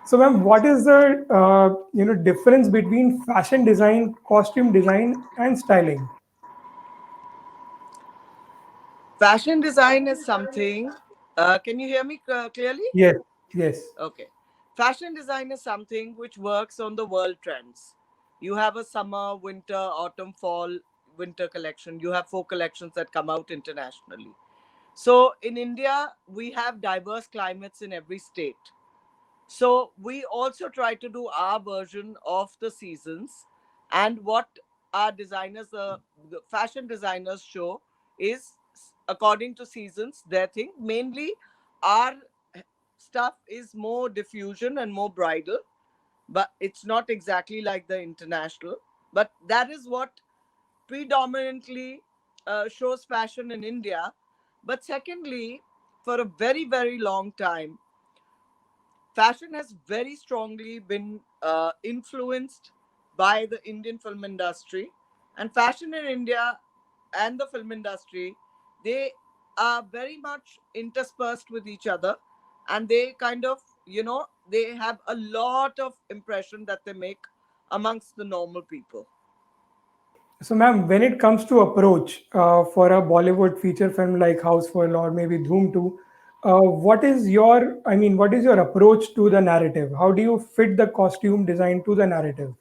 So, ma'am, what is the difference between fashion design, costume design, and styling? Fashion design is something. Can you hear me clearly? Yes, yes. Okay. Fashion design is something which works on the world trends. You have a summer, winter, autumn, fall, winter collection. You have four collections that come out internationally. So in India, we have diverse climates in every state. So we also try to do our version of the seasons, and what our designers, the fashion designers show is according to seasons their thing. Mainly, our stuff is more diffusion and more bridal, but it's not exactly like the international. But that is what predominantly shows fashion in India. But secondly, for a very, very long time, fashion has very strongly been influenced by the Indian film industry. And fashion in India and the film industry, they are very much interspersed with each other, and they kind of, they have a lot of impression that they make amongst the normal people. So, ma'am, when it comes to approach for a Bollywood feature film like Houseful or maybe Dhoom 2, what is your approach to the narrative? How do you fit the costume design to the narrative?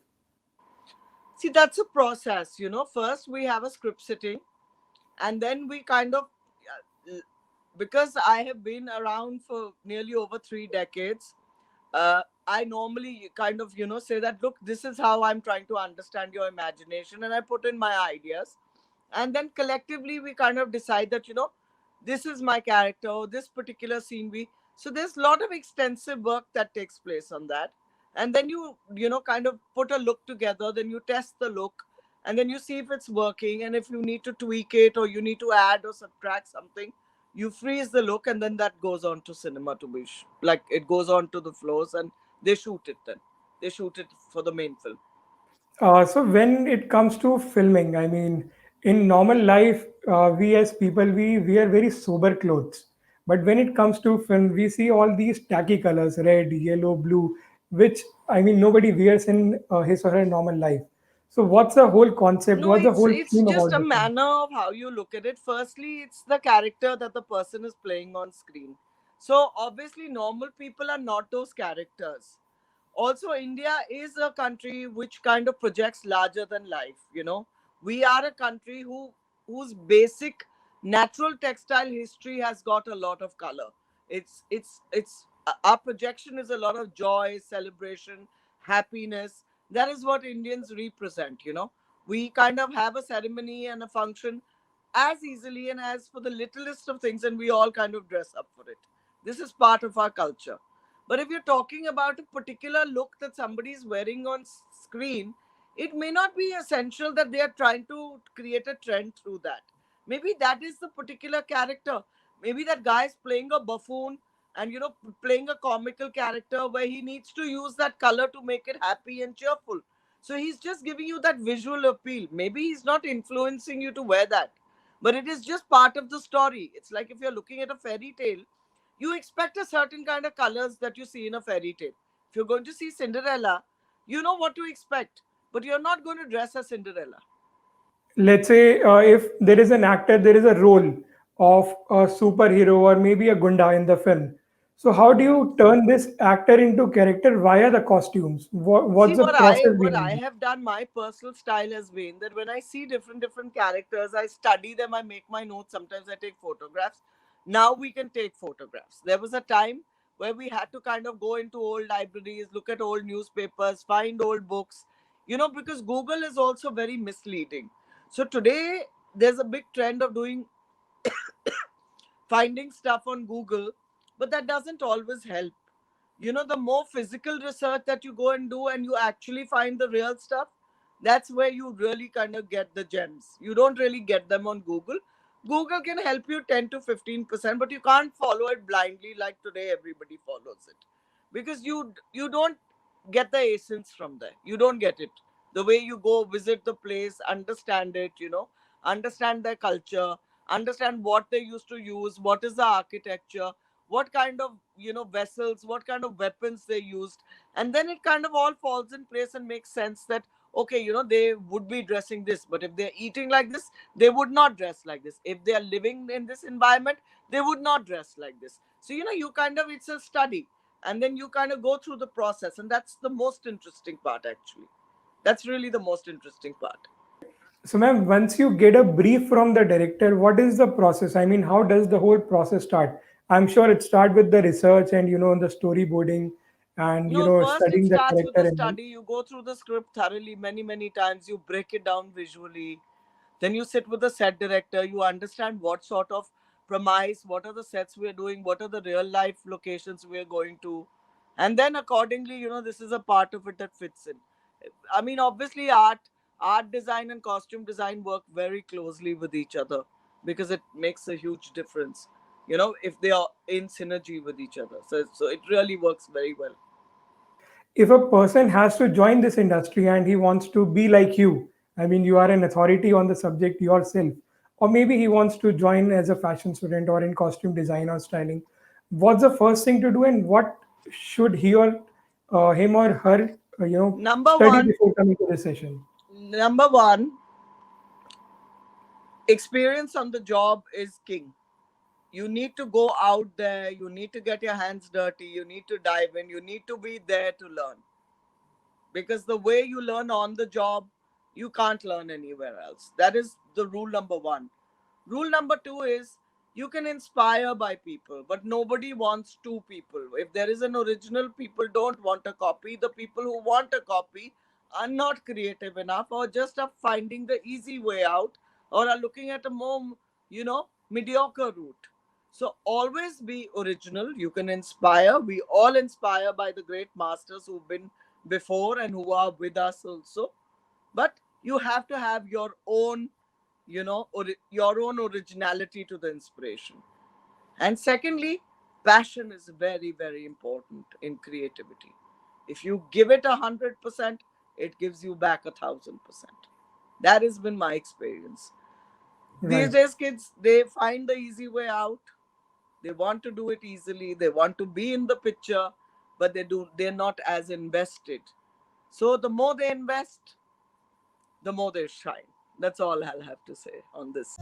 See, that's a process. First we have a script sitting, and then we kind of, because I have been around for nearly over 3 decades, I normally kind of, say that, look, this is how I'm trying to understand your imagination, and I put in my ideas, and then collectively we kind of decide that, this is my character, or this particular scene. So there's a lot of extensive work that takes place on that, and then you kind of put a look together, then you test the look, and then you see if it's working, and if you need to tweak it or you need to add or subtract something, you freeze the look, and then that goes on to cinema to be like, it goes on to the floors, and they shoot it. Then they shoot it for the main film. So when it comes to filming, I mean, in normal life, we as people we wear very sober clothes. But when it comes to film, we see all these tacky colors, red, yellow, blue, which I mean nobody wears in his or her normal life. So what's the whole concept? No, What's the it's whole it's theme just about a the film? manner of how you look at it. Firstly, it's the character that the person is playing on screen. So obviously, normal people are not those characters. Also, India is a country which kind of projects larger than life. We are a country whose basic natural textile history has got a lot of color. It's our projection is a lot of joy, celebration, happiness. That is what Indians represent. We kind of have a ceremony and a function as easily and as for the littlest of things, and we all kind of dress up for it. This is part of our culture. But if you're talking about a particular look that somebody is wearing on screen, it may not be essential that they are trying to create a trend through that. Maybe that is the particular character. Maybe that guy is playing a buffoon, and playing a comical character where he needs to use that color to make it happy and cheerful. So he's just giving you that visual appeal. Maybe he's not influencing you to wear that, but it is just part of the story. It's like if you're looking at a fairy tale, you expect a certain kind of colors that you see in a fairy tale. If you're going to see Cinderella, you know what to expect, but you're not going to dress as Cinderella. Let's say if there is an actor, there is a role of a superhero or maybe a gunda in the film. So how do you turn this actor into character via the costumes? What's See, the what I process what I behind it? have done, my personal style has been that when I see different characters, I study them, I make my notes, sometimes I take photographs. Now we can take photographs. There was a time where we had to kind of go into old libraries, look at old newspapers, find old books, because Google is also very misleading. So today there's a big trend of doing finding stuff on Google, but that doesn't always help. The more physical research that you go and do, and you actually find the real stuff, that's where you really kind of get the gems. You don't really get them on Google. Google can help you 10 to 15%, but you can't follow it blindly like today everybody follows it, because you don't get the essence from there. You don't get it the way you go visit the place, understand it, understand their culture, understand what they used to use, what is the architecture, what kind of, vessels, what kind of weapons they used. And then it kind of all falls in place and makes sense that, okay, they would be dressing this, but if they're eating like this, they would not dress like this. If they are living in this environment, they would not dress like this. So, you kind of, it's a study, and then you kind of go through the process, and that's the most interesting part, actually. That's really the most interesting part. So, ma'am, once you get a brief from the director, what is the process? I mean, how does the whole process start? I'm sure it start with the research and the storyboarding and No, first it studying the starts with character the and all. study. You go through the script thoroughly many, many times. You break it down visually. Then you sit with the set director. You understand what sort of premise, what are the sets we're doing, what are the real life locations we're going to. And then accordingly, this is a part of it that fits in. I mean, obviously, art design and costume design work very closely with each other, because it makes a huge difference, if they are in synergy with each other. So it really works very well. If a person has to join this industry and he wants to be like you, I mean, you are an authority on the subject yourself, or maybe he wants to join as a fashion student or in costume design or styling, what's the first thing to do and what should he or him or her, Number study one, before coming to this session? number one, experience on the job is king. You need to go out there, you need to get your hands dirty, you need to dive in, you need to be there to learn. Because the way you learn on the job, you can't learn anywhere else. That is the rule number one. Rule number two is, you can inspire by people, but nobody wants two people. If there is an original, people don't want a copy. The people who want a copy are not creative enough, or just are finding the easy way out, or are looking at a more, mediocre route. So always be original. You can inspire. We all inspire by the great masters who've been before and who are with us also. But you have to have your own, your own originality to the inspiration. And secondly, passion is very, very important in creativity. If you give it 100%, it gives you back 1,000%. That has been my experience. These Right. days, kids, they find the easy way out. They want to do it easily. They want to be in the picture, but they're not as invested. So the more they invest, the more they shine. That's all I'll have to say on this.